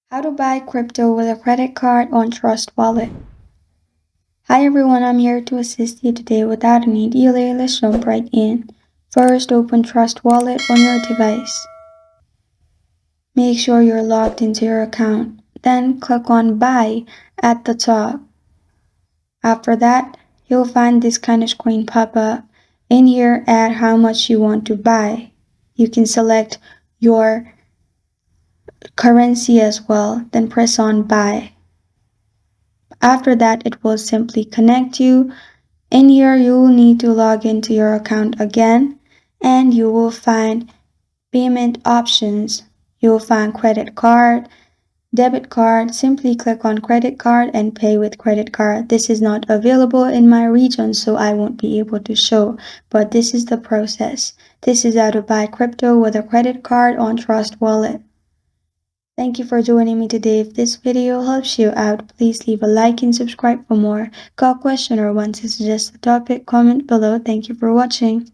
How to buy crypto with a credit card on Trust Wallet. Hi everyone, I'm here to assist you today. Without any delay, let's jump right in. First, open Trust Wallet on your device. Make sure you're logged into your account. Then click on Buy at the top. After that, you'll find this kind of screen pop up. In here, add how much you want to buy. You can select your currency as well, then press on Buy. After that, it will simply connect you. In here, you will need to log into your account again, and you will find payment options. You will find credit card, debit card. Simply click on credit card and pay with credit card. This is not available in my region, so I won't be able to show, but this is the process. This is how to buy crypto with a credit card on Trust Wallet. Thank you for joining me today. If this video helps you out, please leave a like and subscribe for more. Got a question or want to suggest a topic? Comment below. Thank you for watching.